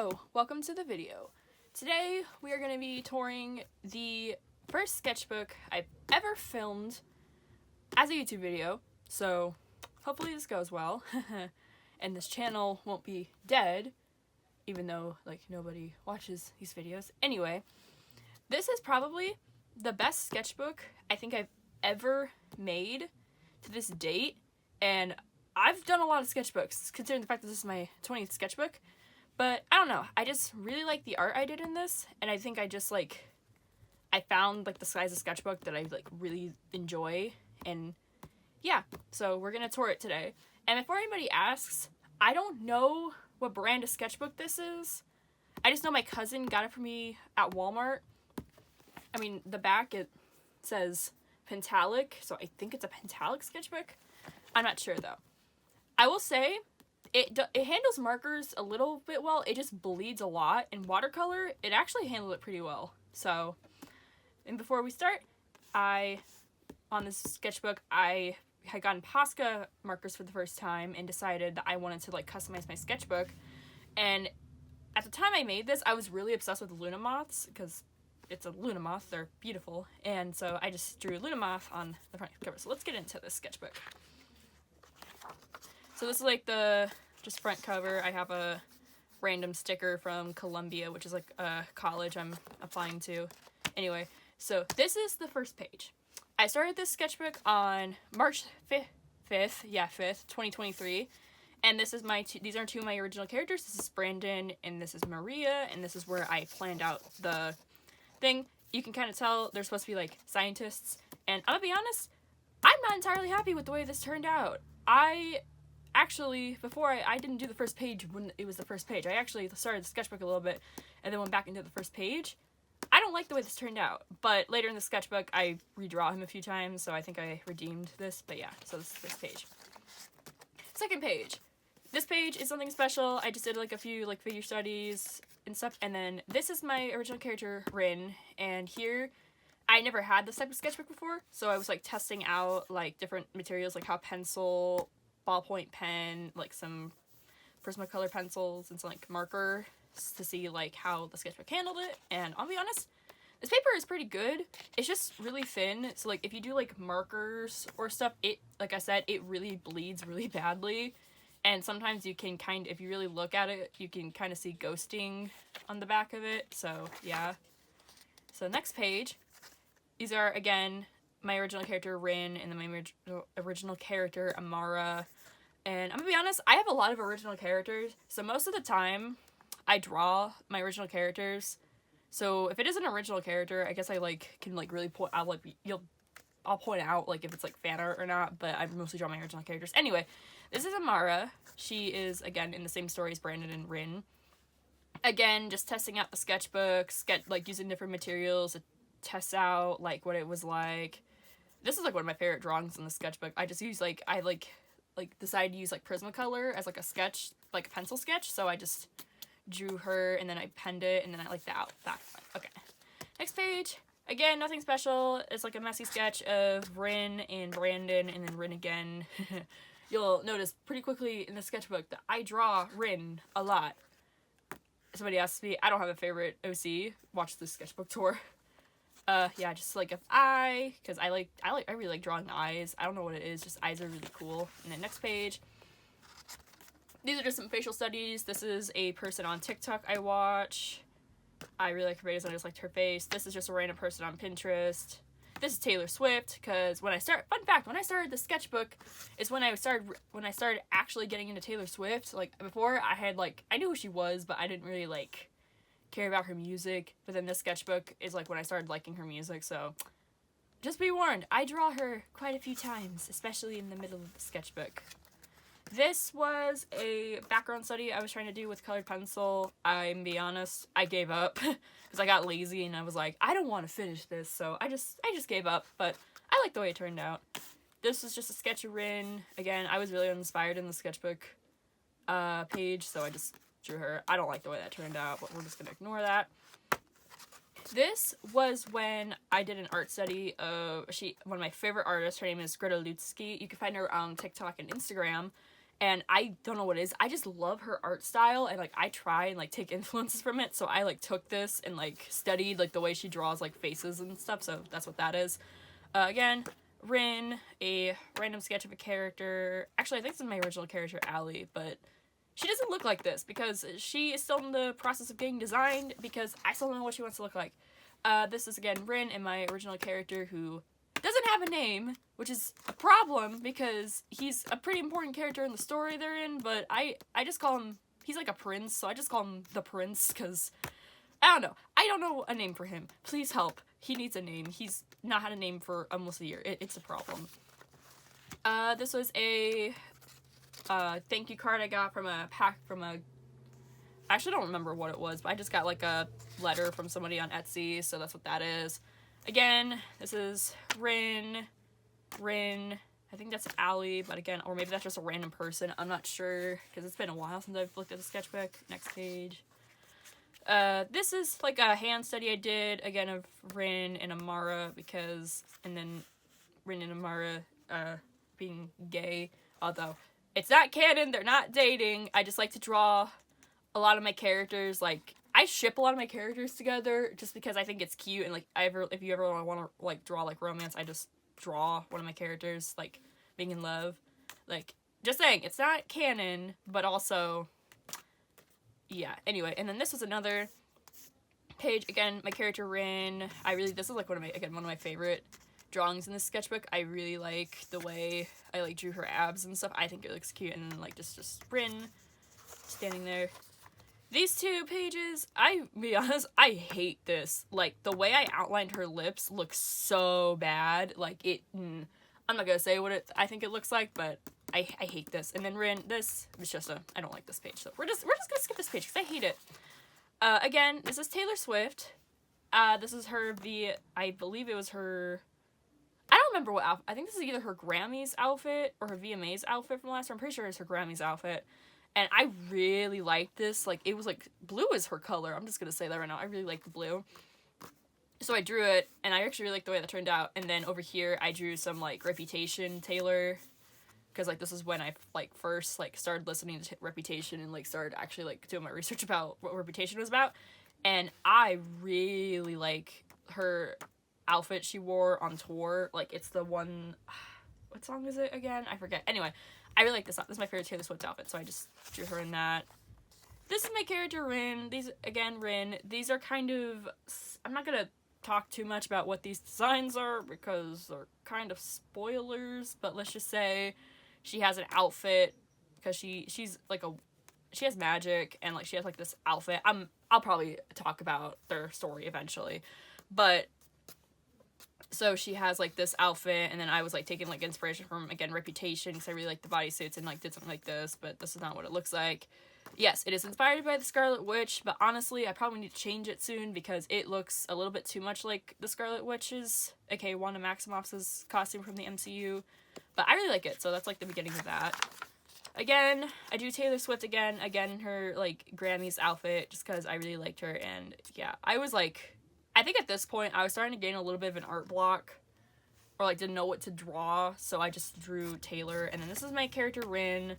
Hello, welcome to the video. Today we are going to be touring the first sketchbook I've ever filmed as a YouTube video, so hopefully this goes well and this channel won't be dead, even though like nobody watches these videos. Anyway, this is probably the best sketchbook I think I've ever made to this date, and I've done a lot of sketchbooks considering the fact that this is my 20th sketchbook. But I don't know, I just really like the art I did in this, and I think I found like the size of sketchbook that I like really enjoy, and yeah, so we're gonna tour it today. And before anybody asks, I don't know what brand of sketchbook this is. I just know my cousin got it for me at Walmart. I mean, the back it says Pentalic, so I think it's a Pentalic sketchbook. I'm not sure though. I will say, it handles markers a little bit well. It just bleeds a lot. In watercolor, it actually handled it pretty well. So, and before we start, on this sketchbook, I had gotten Posca markers for the first time and decided that I wanted to like customize my sketchbook. And at the time I made this, I was really obsessed with Luna moths because it's a Luna moth. They're beautiful. And so I just drew Luna moth on the front cover. So let's get into this sketchbook. So this is like the just front cover. I have a random sticker from Columbia, which is like a college I'm applying to. Anyway, so this is the first page. I started this sketchbook on March 5th, 2023. And this is these are two of my original characters. This is Brandon and this is Maria, and this is where I planned out the thing. You can kind of tell they're supposed to be like scientists. And I'm gonna be honest, I'm not entirely happy with the way this turned out. Actually, before I didn't do the first page when it was the first page. I actually started the sketchbook a little bit and then went back into the first page. I don't like the way this turned out, but later in the sketchbook, I redraw him a few times, so I think I redeemed this, but yeah, so this is the first page. Second page. This page is something special. I just did like a few like figure studies and stuff, and then this is my original character, Rin, and here, I never had this type of sketchbook before, so I was like testing out like different materials, like how pencil, ballpoint pen, like some Prismacolor pencils and some like marker to see like how the sketchbook handled it. And I'll be honest, this paper is pretty good. It's just really thin, so like if you do like markers or stuff, it, like I said, it really bleeds really badly. And sometimes you can if you really look at it, you can kind of see ghosting on the back of it. So yeah. So next page, these are again my original character Rin and then my original character Amara. And I'm gonna be honest, I have a lot of original characters, so most of the time I draw my original characters. So if it is an original character, I guess I like can like really point out I'll point out like if it's like fan art or not, but I mostly draw my original characters. Anyway, this is Amara. She is again in the same story as Brandon and Rin. Again, just testing out the sketchbook, like using different materials to test out like what it was like. This is like one of my favorite drawings in the sketchbook. I just use like I decided to use like Prismacolor as like a sketch, like a pencil sketch. So I just drew her and then I penned it and then I like the back. Okay, next page. Again, nothing special. It's like a messy sketch of Rin and Brandon and then Rin again. You'll notice pretty quickly in the sketchbook that I draw Rin a lot. Somebody asked me, I don't have a favorite OC. Watch the sketchbook tour. Yeah, just like an eye, because I really like drawing eyes. I don't know what it is, just eyes are really cool. And then next page, these are just some facial studies. This is a person on TikTok I watch. I really like her videos, I just liked her face. This is just a random person on Pinterest. This is Taylor Swift, because fun fact, when I started the sketchbook is when I started actually getting into Taylor Swift. Like, before, I knew who she was, but I didn't really, like, care about her music. But then this sketchbook is, like, when I started liking her music, so just be warned, I draw her quite a few times, especially in the middle of the sketchbook. This was a background study I was trying to do with colored pencil. I'm be honest, I gave up because I got lazy and I was like, I don't want to finish this, so I just gave up, but I like the way it turned out. This is just a sketch of Rin. Again, I was really uninspired in the sketchbook page, so I just drew her. I don't like the way that turned out, but we're just gonna ignore that. This was when I did an art study of one of my favorite artists. Her name is Greta Lutzke. You can find her on TikTok and Instagram. and I don't know what it is. I just love her art style, and like I try and like take influences from it. So I like took this and like studied like the way she draws like faces and stuff. So that's what that is. Again, Rin, a random sketch of a character. Actually, I think this is my original character, Allie, but she doesn't look like this because she is still in the process of getting designed because I still don't know what she wants to look like. This is again Rin and my original character who doesn't have a name, which is a problem because he's a pretty important character in the story they're in, but I just call him, he's like a prince, so I just call him the prince because I don't know. I don't know a name for him. Please help. He needs a name. He's not had a name for almost a year. It's a problem. This was a thank you card I got from a pack from a, I actually don't remember what it was, but I just got like a letter from somebody on Etsy, so that's what that is. Again, this is Rin, I think that's Allie, but again, or maybe that's just a random person, I'm not sure, because it's been a while since I've looked at the sketchbook. Next page. This is like a hand study I did, again, of Rin and Amara, because, and then Rin and Amara, being gay, although it's not canon, they're not dating, I just like to draw a lot of my characters, like, I ship a lot of my characters together just because I think it's cute, and like if you ever want to like draw like romance, I just draw one of my characters like being in love. Like, just saying, it's not canon, but also yeah. Anyway, and then this was another page, again, my character Rin. This is like one of my favorite drawings in this sketchbook. I really like the way I like drew her abs and stuff. I think it looks cute, and then like just Rin standing there. These two pages, be honest, I hate this. Like, the way I outlined her lips looks so bad. Like, I'm not gonna say what I think it looks like, but I hate this. And then Rin, this is just I don't like this page, so we're just gonna skip this page, because I hate it. Again, this is Taylor Swift. This is her I believe it was her, I don't remember what outfit. I think this is either her Grammys outfit or her VMAs outfit from last year. I'm pretty sure it's her Grammys outfit. And I really liked this. Like, it was like, blue is her color. I'm just gonna say that right now. I really like the blue. So I drew it, and I actually really liked the way that turned out. And then over here, I drew some, like, Reputation Taylor. Because, like, this is when I, like, first, like, started listening to Reputation and, like, started actually, like, doing my research about what Reputation was about. And I really like her outfit she wore on tour. Like, it's the one, what song is it again? I forget. Anyway, I really like this. This is my favorite Taylor Swift outfit, so I just drew her in that. This is my character, Rin. Rin. These are kind of, I'm not gonna talk too much about what these designs are, because they're kind of spoilers, but let's just say she has an outfit, because she's like she has magic, and like she has like this outfit. I'll probably talk about their story eventually, but so she has like this outfit, and then I was like taking like inspiration from, again, Reputation, because I really like the bodysuits and like did something like this, but this is not what it looks like. Yes, it is inspired by the Scarlet Witch, but honestly I probably need to change it soon because it looks a little bit too much like the Scarlet Witch's, aka Wanda Maximoff's costume from the MCU, but I really like it, so that's like the beginning of that. Again, I do Taylor Swift again, her like Grammys outfit, just because I really liked her, and yeah, I think at this point, I was starting to gain a little bit of an art block, or like didn't know what to draw, so I just drew Taylor. And then this is my character, Rin.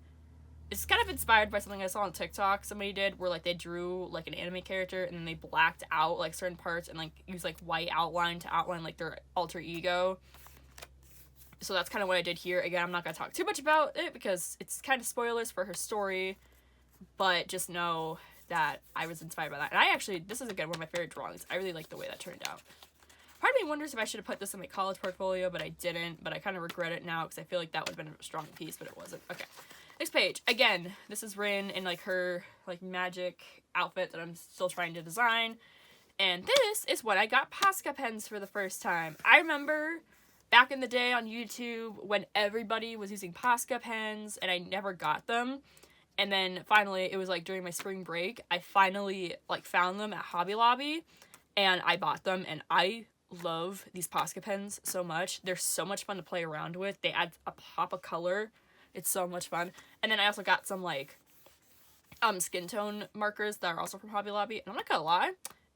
It's kind of inspired by something I saw on TikTok somebody did, where like they drew like an anime character, and then they blacked out like certain parts, and like used like white outline to outline like their alter ego. So that's kind of what I did here. Again, I'm not going to talk too much about it, because it's kind of spoilers for her story, but just know that I was inspired by that. And this is, again, one of my favorite drawings. I really like the way that turned out. Part of me wonders if I should have put this in my college portfolio, but I didn't. But I kind of regret it now, because I feel like that would have been a strong piece, but it wasn't. Okay. Next page. Again, this is Rin in, like, her, like, magic outfit that I'm still trying to design. And this is when I got Posca pens for the first time. I remember back in the day on YouTube when everybody was using Posca pens, and I never got them. And then finally, it was like during my spring break, I finally like found them at Hobby Lobby, and I bought them, and I love these Posca pens so much. They're so much fun to play around with. They add a pop of color. It's so much fun. And then I also got some like skin tone markers that are also from Hobby Lobby. And I'm not gonna lie,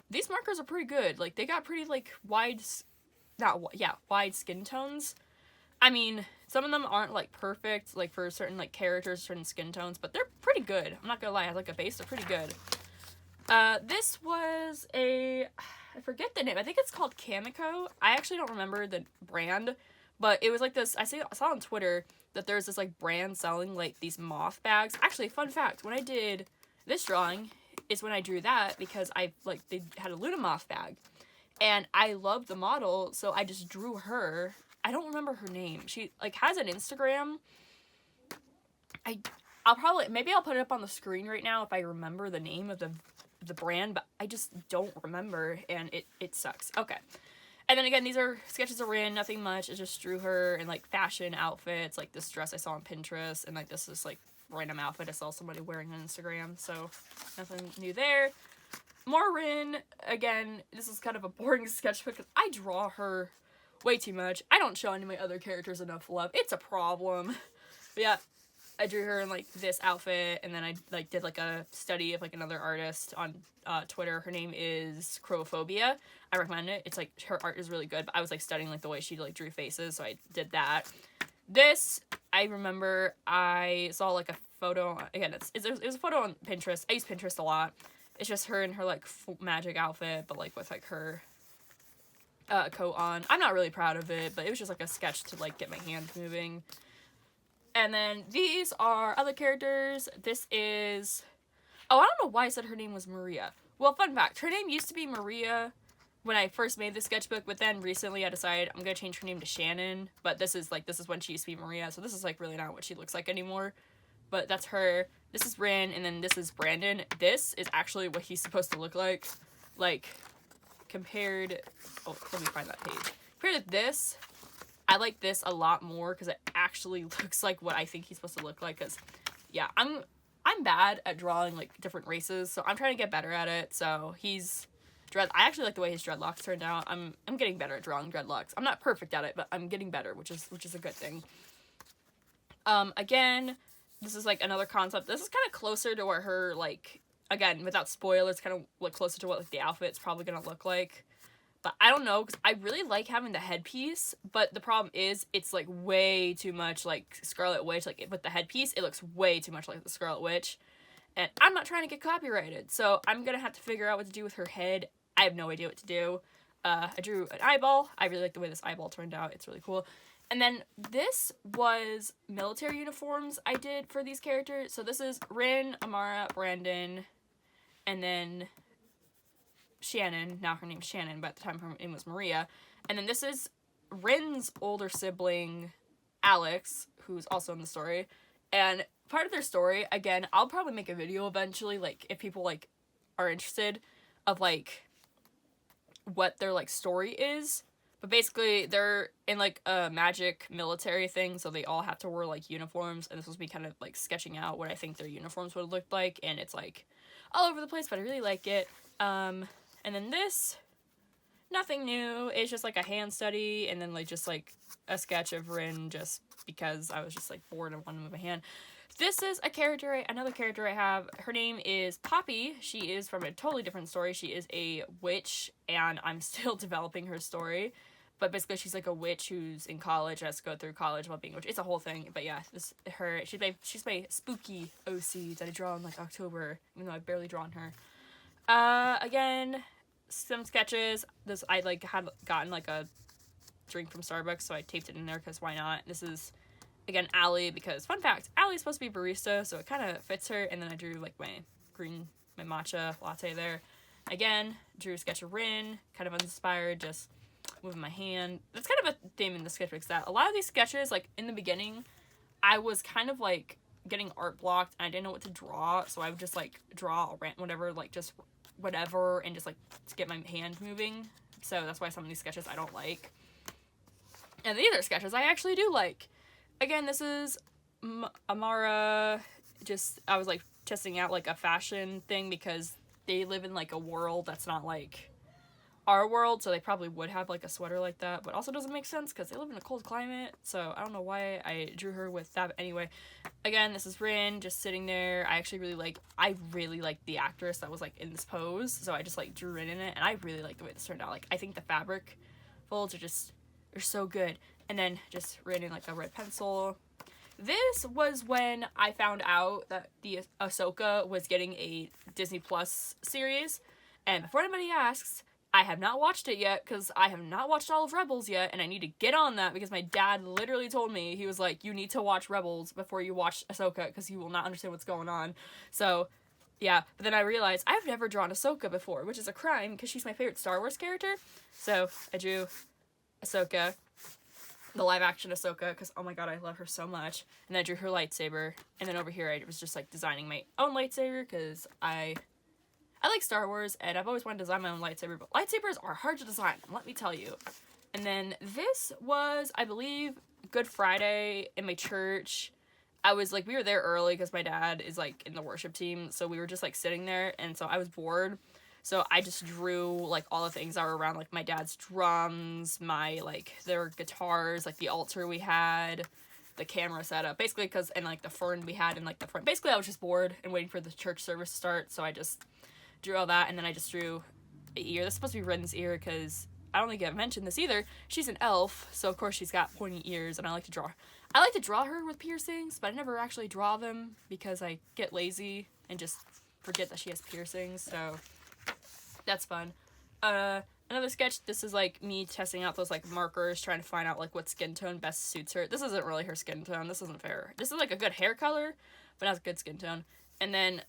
these markers are pretty good. Like, they got pretty like wide skin tones. I mean, Some of them aren't, like, perfect, like, for certain, like, characters, certain skin tones, but they're pretty good. I'm not gonna lie, as, like, a base, they're pretty good. This was I forget the name. I think it's called Kamiko. I actually don't remember the brand, but it was, like, this, I saw on Twitter that there's this, like, brand selling, like, these moth bags. Actually, fun fact, when I did this drawing is when I drew that, because they had a Luna moth bag. And I love the model, so I just drew her. I don't remember her name. She, like, has an Instagram. Maybe I'll put it up on the screen right now if I remember the name of the brand, but I just don't remember, and it sucks. Okay. And then again, these are sketches of Rin, nothing much. I just drew her in, like, fashion outfits, like this dress I saw on Pinterest, and, like, this is, like, random outfit I saw somebody wearing on Instagram, so nothing new there. More Rin. Again, this is kind of a boring sketchbook because I draw her way too much. I don't show any of my other characters enough love. It's a problem. But yeah, I drew her in, like, this outfit, and then I, like, did, like, a study of, like, another artist on Twitter. Her name is Crophobia. I recommend it. It's, like, her art is really good, but I was, like, studying, like, the way she, like, drew faces, so I did that. This, I remember I saw, like, a photo, again, it was a photo on Pinterest. I use Pinterest a lot. It's just her in her, like, magic outfit, but, like, with, like, her coat on. I'm not really proud of it, but it was just, like, a sketch to, like, get my hand moving. And then these are other characters. This is... Oh, I don't know why I said her name was Maria. Well, fun fact, her name used to be Maria when I first made the sketchbook, but then recently I decided I'm gonna change her name to Shannon, but this is when she used to be Maria, so this is, like, really not what she looks like anymore. But that's her. This is Rin, and then this is Brandon. This is actually what he's supposed to look like. Like, compared... Oh, let me find that page. Compared to this, I like this a lot more because it actually looks like what I think he's supposed to look like. Because, yeah, I'm bad at drawing, like, different races, so I'm trying to get better at it. So he's... I actually like the way his dreadlocks turned out. I'm getting better at drawing dreadlocks. I'm not perfect at it, but I'm getting better, which is a good thing. Again... This is, like, another concept. This is kind of closer to where her, like, again, without spoilers, kind of, like, closer to what, like, the outfit's probably gonna look like. But I don't know, because I really like having the headpiece, but the problem is it's, like, way too much like Scarlet Witch. Like, with the headpiece, it looks way too much like the Scarlet Witch. And I'm not trying to get copyrighted, so I'm gonna have to figure out what to do with her head. I have no idea what to do. I drew an eyeball. I really like the way this eyeball turned out. It's really cool. And then this was military uniforms I did for these characters. So this is Rin, Amara, Brandon, and then Shannon. Now her name's Shannon, but at the time her name was Maria. And then this is Rin's older sibling, Alex, who's also in the story. And part of their story, again, I'll probably make a video eventually, like, if people, like, are interested, of, like, what their, like, story is. But basically, they're in, like, a magic military thing, so they all have to wear, like, uniforms, and this was me kind of, like, sketching out what I think their uniforms would have looked like, and it's, like, all over the place, but I really like it. And then this, nothing new, it's just, like, a hand study, and then, like, just, like, a sketch of Rin, just because I was just, like, bored and wanted to move my hand. This is another character I have. Her name is Poppy. She is from a totally different story. She is a witch, and I'm still developing her story. But basically, she's, like, a witch who's in college, has to go through college while being a witch. It's a whole thing. But yeah, she's my spooky OC that I draw in, like, October, even though I've barely drawn her. Again, some sketches. I, like, had gotten, like, a drink from Starbucks, so I taped it in there, because why not? This is, again, Allie, because, fun fact, Allie's supposed to be barista, so it kind of fits her. And then I drew, like, my matcha latte there. Again, drew a sketch of Rin, kind of uninspired, just moving my hand. That's kind of a theme in the sketchbooks, that a lot of these sketches, like, in the beginning, I was kind of, like, getting art blocked, and I didn't know what to draw, so I would just, like, draw whatever, like, just whatever, and just, like, to get my hand moving. So that's why some of these sketches I don't like. And the other sketches I actually do like. Again, this is Amara. I was, like, testing out, like, a fashion thing, because they live in, like, a world that's not, like, our world, so they probably would have, like, a sweater like that, but also doesn't make sense because they live in a cold climate, so I don't know why I drew her with that. But anyway, again, this is Rin just sitting there. I really like the actress that was, like, in this pose, so I just, like, drew Rin in it, and I really like the way this turned out. Like, I think the fabric folds are so good. and then just written in like a red pencil. This was when I found out that the Ahsoka was getting a Disney Plus series, and before anybody asks, I have not watched it yet because I have not watched all of Rebels yet, and I need to get on that because my dad literally told me, he was like, you need to watch Rebels before you watch Ahsoka because you will not understand what's going on. So, yeah, but then I realized I've never drawn Ahsoka before, which is a crime because she's my favorite Star Wars character. So, I drew Ahsoka, the live-action Ahsoka, because, oh my god, I love her so much. And then I drew her lightsaber, and then over here I was just, like, designing my own lightsaber because I like Star Wars, and I've always wanted to design my own lightsaber, but lightsabers are hard to design, let me tell you. And then this was, I believe, Good Friday in my church. I was, like, we were there early because my dad is, like, in the worship team, so we were just, like, sitting there, and so I was bored. So I just drew, like, all the things that were around, like, my dad's drums, my, like, their guitars, like, the altar we had, the camera setup, basically, because, and, like, the fern we had in, like, the front. Basically, I was just bored and waiting for the church service to start, so I just drew all that, and then I just drew an ear. This is supposed to be Ren's ear, because I don't think I've mentioned this either. She's an elf, so of course she's got pointy ears, and I like to draw her with piercings, but I never actually draw them, because I get lazy and just forget that she has piercings, so that's fun. Another sketch, this is, like, me testing out those, like, markers, trying to find out, like, what skin tone best suits her. This isn't really her skin tone, this isn't fair. This is, like, a good hair color, but not a good skin tone. And then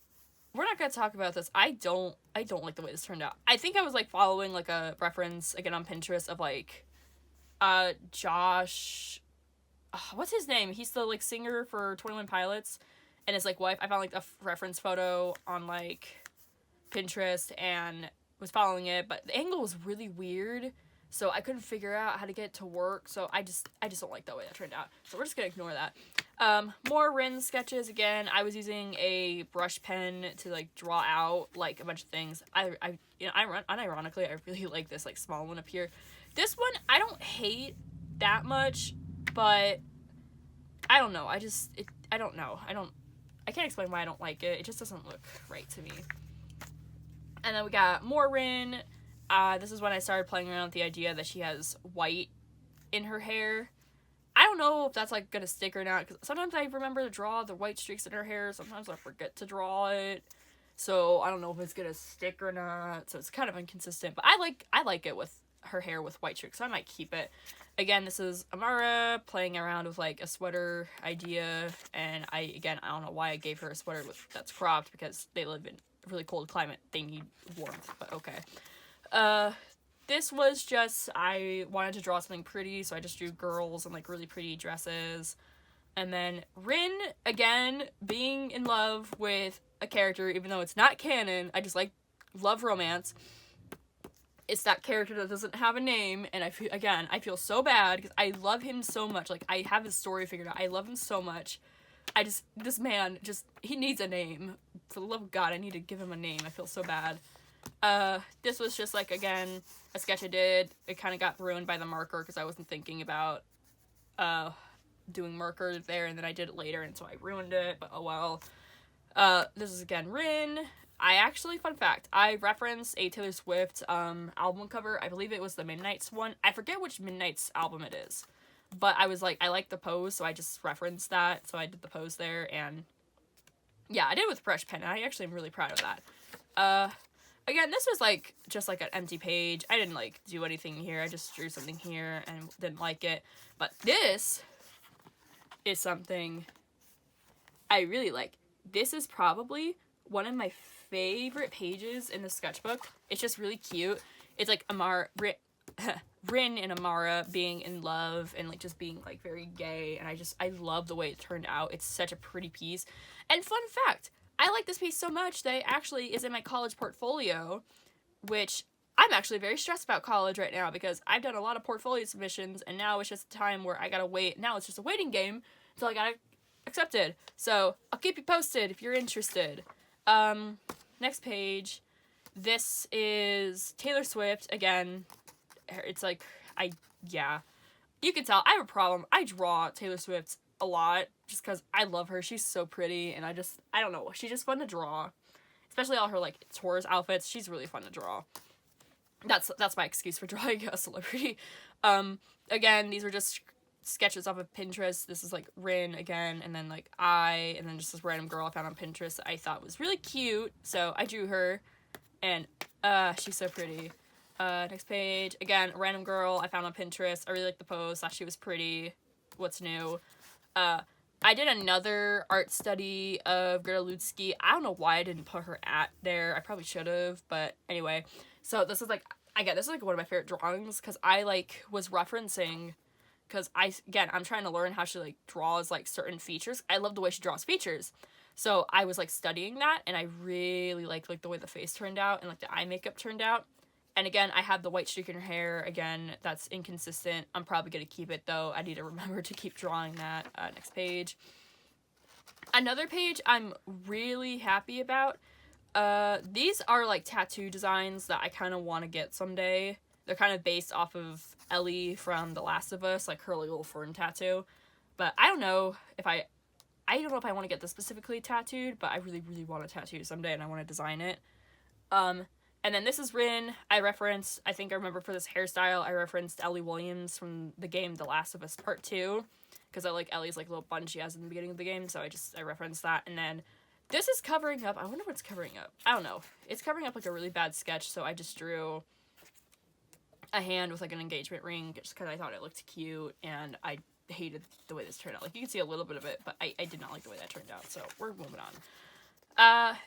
we're not gonna talk about this. I don't like the way this turned out. I think I was, like, following, like, a reference, again, on Pinterest of, like, Josh, what's his name? He's the, like, singer for 21 Pilots, and his, like, wife. I found, like, a reference photo on, like, Pinterest, and was following it, but the angle was really weird, so I couldn't figure out how to get it to work, so I just don't like the way that turned out, so we're just gonna ignore that. More Rin sketches. Again, I was using a brush pen to, like, draw out, like, a bunch of things. Unironically, I really like this, like, small one up here. This one, I don't hate that much, but I don't know, I don't know, I can't explain why I don't like it, it just doesn't look right to me. And then we got more Rin. This is when I started playing around with the idea that she has white in her hair. I don't know if that's, like, gonna stick or not, because sometimes I remember to draw the white streaks in her hair, sometimes I forget to draw it, so I don't know if it's gonna stick or not, so it's kind of inconsistent, but I like it with her hair with white streaks, so I might keep it. Again, this is Amara playing around with, like, a sweater idea, and I don't know why I gave her a sweater that's cropped, because they live in a really cold climate, they need warmth, but okay. This was just, I wanted to draw something pretty, so I just drew girls in, like, really pretty dresses. And then Rin, again, being in love with a character, even though it's not canon, I just, like, love romance. It's that character that doesn't have a name, and I feel so bad, because I love him so much. Like, I have his story figured out. I love him so much. This man, he needs a name. For the love of God, I need to give him a name. I feel so bad. This was just, like, again, a sketch I did. It kind of got ruined by the marker, because I wasn't thinking about, doing marker there, and then I did it later, and so I ruined it, but oh well. This is, again, Rin. I actually, fun fact, I referenced a Taylor Swift, album cover. I believe it was the Midnights one. I forget which Midnights album it is. But I was like, I like the pose, so I just referenced that, so I did the pose there, and yeah, I did it with brush pen, and I actually am really proud of that. Again, this was, like, just, like, an empty page. I didn't, like, do anything here. I just drew something here and didn't like it. But this is something I really like. This is probably one of my favorite pages in the sketchbook. It's just really cute. It's, like, Rin and Amara being in love and, like, just being, like, very gay. And I love the way it turned out. It's such a pretty piece. And fun fact, I like this piece so much that it actually is in my college portfolio, which I'm actually very stressed about college right now because I've done a lot of portfolio submissions, and now it's just a time where I gotta wait. Now it's just a waiting game until I got accepted. So I'll keep you posted if you're interested. Next page. This is Taylor Swift. Again, it's like, you can tell I have a problem. I draw Taylor Swift a lot just because I love her. She's so pretty, and I don't know, she's just fun to draw, especially all her, like, tours outfits. She's really fun to draw. That's my excuse for drawing a celebrity. Again, these were just sketches off of Pinterest. This is like Rin again, and then like and then just this random girl I found on Pinterest that I thought was really cute, so I drew her, and she's so pretty. Next page, again, a random girl I found on Pinterest. I really liked the pose, thought she was pretty. What's new? I did another art study of Greta Lutzke. I don't know why I didn't put her at there. I probably should have, but anyway. So this is like, this is like one of my favorite drawings, because I like was referencing, because I'm trying to learn how she like draws like certain features. I love the way she draws features. So I was like studying that, and I really like the way the face turned out and like the eye makeup turned out. And again, I have the white streak in her hair. Again, that's inconsistent. I'm probably going to keep it, though. I need to remember to keep drawing that. Next page. Another page I'm really happy about. These are, like, tattoo designs that I kind of want to get someday. They're kind of based off of Ellie from The Last of Us, like her little fern tattoo. But I don't know if I want to get this specifically tattooed, but I really, really want a tattoo someday, and I want to design it. And then this is Rin. I think I remember for this hairstyle, I referenced Ellie Williams from the game The Last of Us Part 2, because I like Ellie's like little bun she has in the beginning of the game, so I referenced that. And then this is covering up, I wonder what's covering up. I don't know. It's covering up like a really bad sketch, so I just drew a hand with like an engagement ring, just because I thought it looked cute, and I hated the way this turned out. Like, you can see a little bit of it, but I did not like the way that turned out, so we're moving on.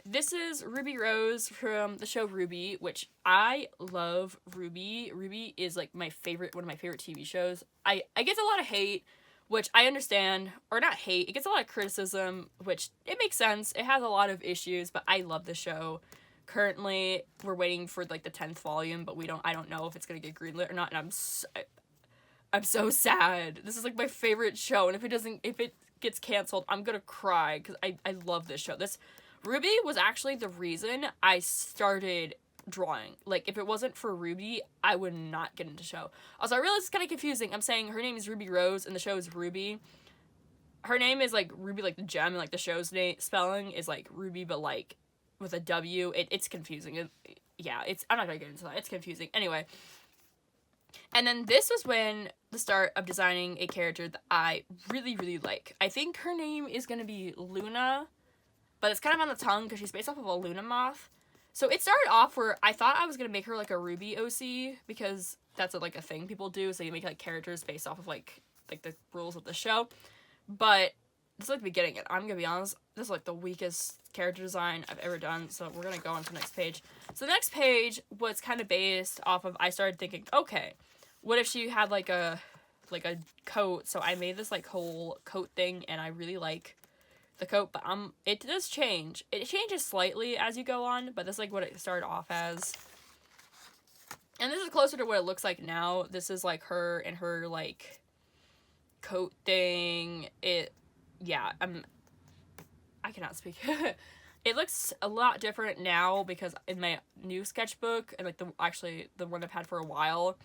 This is Ruby Rose from the show Ruby, which I love Ruby. Ruby is like one of my favorite TV shows. I get a lot of hate, which I understand, or not hate, it gets a lot of criticism, which it makes sense. It has a lot of issues, but I love the show. Currently, we're waiting for like the 10th volume, but I don't know if it's gonna get greenlit or not, and I'm so sad. This is like my favorite show, and if it gets canceled, I'm gonna cry, because I love this show. Ruby was actually the reason I started drawing. Like, if it wasn't for Ruby, I would not get into show. Also, I realize it's kind of confusing. I'm saying her name is Ruby Rose, and the show is Ruby. Her name is, like, Ruby, like, the gem, and, like, the show's spelling is, like, Ruby, but, like, with a W. It's confusing. I'm not gonna get into that. It's confusing. Anyway. And then this was when the start of designing a character that I really, really like. I think her name is gonna be Luna, but it's kind of on the tongue because she's based off of a Luna moth. So it started off where I thought I was going to make her like a Ruby OC, because that's like a thing people do. So you make like characters based off of like the rules of the show. But this is like the beginning. And I'm going to be honest, this is like the weakest character design I've ever done. So we're going to go on to the next page. So the next page was kind of based off of, I started thinking, okay, what if she had like a coat? So I made this like whole coat thing, and I really like the coat, but it does change. It changes slightly as you go on, but this is like what it started off as. And this is closer to what it looks like now. This is like her and her like coat thing. I cannot speak. It looks a lot different now, because in my new sketchbook, and like the one I've had for a while,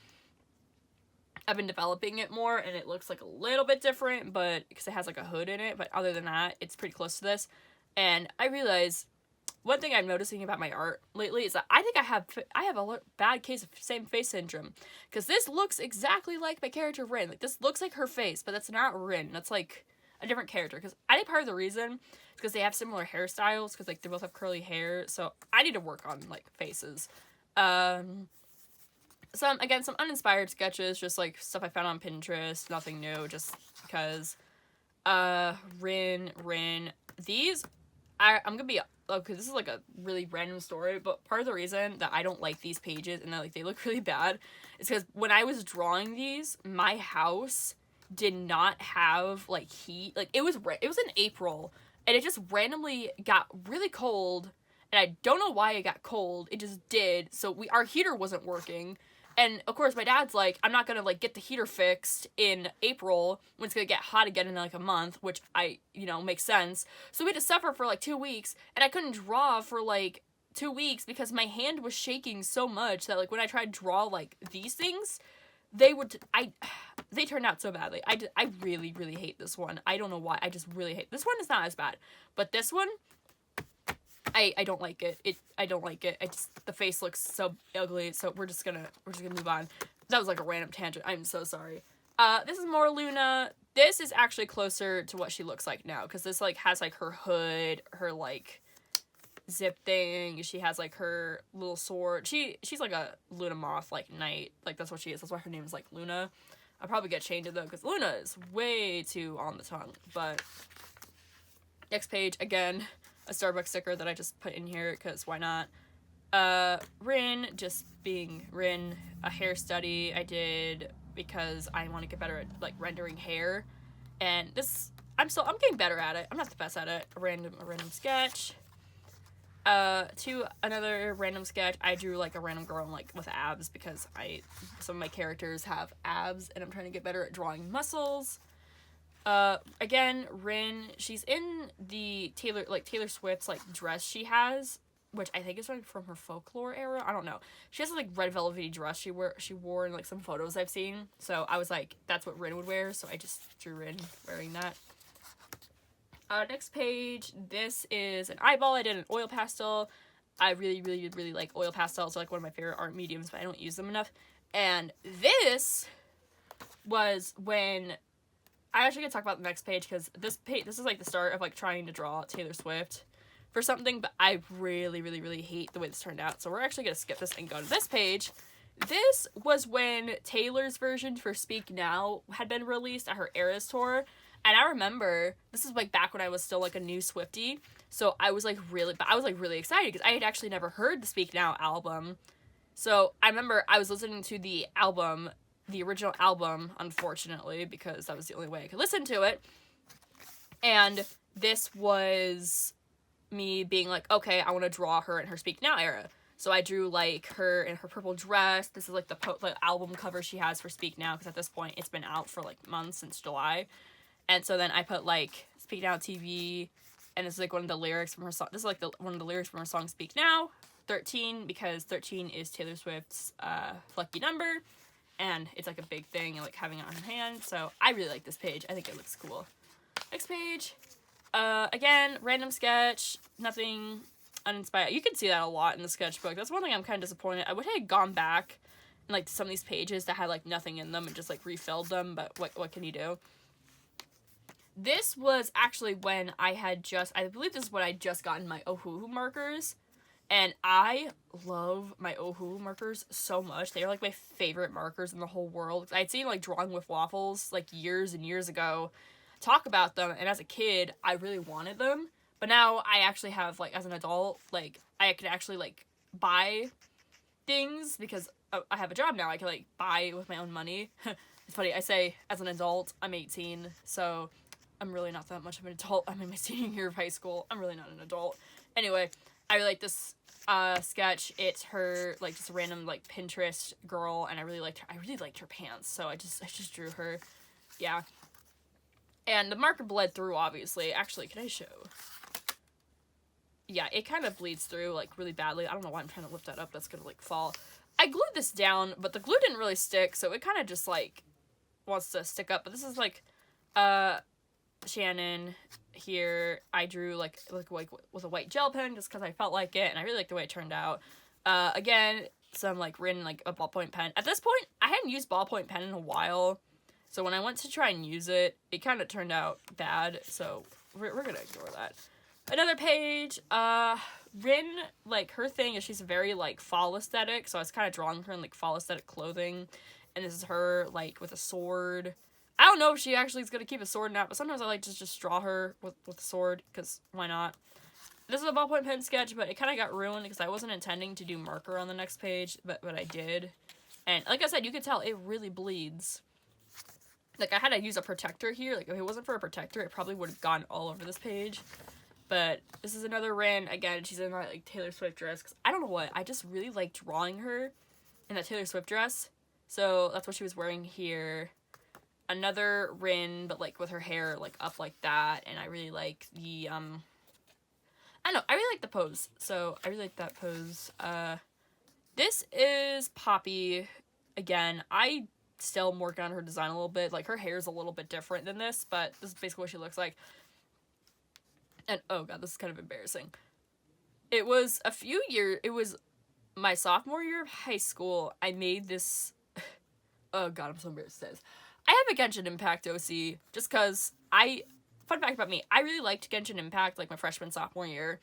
I've been developing it more, and it looks like a little bit different, but because it has like a hood in it, but other than that, it's pretty close to this. And I realize one thing I'm noticing about my art lately is that I think I have a bad case of same face syndrome, because this looks exactly like my character Rin. Like, this looks like her face, but that's not Rin. That's like a different character, because I think part of the reason is because they have similar hairstyles, because like they both have curly hair, so I need to work on like faces. Some uninspired sketches, just like stuff I found on Pinterest, nothing new, just because. Rin. These, I'm gonna be, okay, this is like a really random story, but part of the reason that I don't like these pages and that like they look really bad is because when I was drawing these, my house did not have like heat. Like, it was in April, and it just randomly got really cold, and I don't know why it got cold. It just did. So our heater wasn't working. And, of course, my dad's like, I'm not gonna, like, get the heater fixed in April when it's gonna get hot again in, like, a month, which makes sense. So we had to suffer for, like, 2 weeks, and I couldn't draw for, like, 2 weeks because my hand was shaking so much that, like, when I tried to draw, like, these things, they turned out so badly. I really, really hate this one. I don't know why. I just really hate this one. Is not as bad. But this one, I don't like it. I don't like it. The face looks so ugly, so we're just gonna move on. That was like a random tangent. I'm so sorry. This is more Luna. This is actually closer to what she looks like now, because this, like, has, like, her hood, her, like, zip thing. She has, like, her little sword. She's like a Luna moth, like, knight. Like, that's what she is. That's why her name is, like, Luna. I'll probably get changed it, though, because Luna is way too on the tongue. But next page, again, a Starbucks sticker that I just put in here, because why not? Rin, just being Rin, a hair study I did because I want to get better at, like, rendering hair. And this, I'm getting better at it. I'm not the best at it. A random sketch. To another random sketch, I drew, like, a random girl, like, with abs, because some of my characters have abs, and I'm trying to get better at drawing muscles. Again, Rin, she's in the Taylor Swift's, like, dress she has, which I think is, like, from her folklore era. I don't know. She has a, like, red velvety dress she wore in, like, some photos I've seen. So I was like, that's what Rin would wear. So I just drew Rin wearing that. Next page. This is an eyeball. I did an oil pastel. I really, really, really like oil pastels. They're, like, one of my favorite art mediums, but I don't use them enough. And this was when I actually gonna talk about the next page, because this is, like, the start of, like, trying to draw Taylor Swift for something, but I really, really, really hate the way this turned out. So we're actually going to skip this and go to this page. This was when Taylor's version for Speak Now had been released at her Eras tour. And I remember, this is, like, back when I was still, like, a new Swiftie. So I was, like, really excited, because I had actually never heard the Speak Now album. So I remember I was listening to the album, the original album, unfortunately, because that was the only way I could listen to it. And this was me being like, okay, I want to draw her in her Speak Now era. So I drew, like, her in her purple dress. This is, like, the album cover she has for Speak Now, because at this point it's been out for, like, months, since July. And so then I put, like, Speak Now TV, and this is, like, one of the lyrics from her song. This is, like, one of the lyrics from her song Speak Now. 13, because 13 is Taylor Swift's lucky number, and it's, like, a big thing, and, like, having it on her hand. So I really like this page. I think it looks cool. Next page. Again, random sketch, nothing uninspired. You can see that a lot in the sketchbook. That's one thing I'm kind of disappointed. I wish I had gone back and, like, some of these pages that had, like, nothing in them and just, like, refilled them, but what can you do? This was actually when I believe this is when I just gotten my Ohuhu markers, and I love my Ohuhu markers so much. They are, like, my favorite markers in the whole world. I'd seen, like, Drawing with Waffles, like, years and years ago, talk about them, and as a kid I really wanted them, but now I actually have, like, as an adult, like, I could actually, like, buy things, because I have a job now. I can, like, buy with my own money. It's funny, I say as an adult, I'm 18, so I'm really not that much of an adult. I'm in my senior year of high school. I'm really not an adult. Anyway, I really like this sketch. It's her, like, just a random, like, Pinterest girl, and I really liked her pants, so I just drew her. Yeah. And the marker bled through, obviously. Actually, can I show? Yeah, it kind of bleeds through, like, really badly. I don't know why I'm trying to lift that up. That's gonna, like, fall. I glued this down, but the glue didn't really stick, so it kind of just, like, wants to stick up. But this is, like, Shannon here. I drew, like with a white gel pen, just because I felt like it, and I really like the way it turned out. Again, some, like, Rin, like, a ballpoint pen. At this point, I hadn't used ballpoint pen in a while, so when I went to try and use it, it kind of turned out bad, so we're gonna ignore that. Another page, Rin, like, her thing is she's very, like, fall aesthetic, so I was kind of drawing her in, like, fall aesthetic clothing, and this is her, like, with a sword. I don't know if she actually is gonna keep a sword or not, but sometimes I like to just draw her with a sword, because why not? This is a ballpoint pen sketch, but it kind of got ruined, because I wasn't intending to do marker on the next page, but I did. And, like I said, you could tell it really bleeds. Like, I had to use a protector here. Like, if it wasn't for a protector, it probably would have gone all over this page. But this is another Rin. Again, she's in that, like, Taylor Swift dress. Cause I don't know what. I just really like drawing her in that Taylor Swift dress. So that's what she was wearing here. Another Rin, but, like, with her hair, like, up like that. And I really like the, I don't know. I really like the pose. So I really like that pose. This is Poppy. Again, I still working on her design a little bit. Like, her hair is a little bit different than this, but this is basically what she looks like. And, oh god, this is kind of embarrassing. It was it was my sophomore year of high school. I made this, oh god, I'm so embarrassed to say this. I have a Genshin Impact OC just because fun fact about me, I really liked Genshin Impact like my freshman, sophomore year,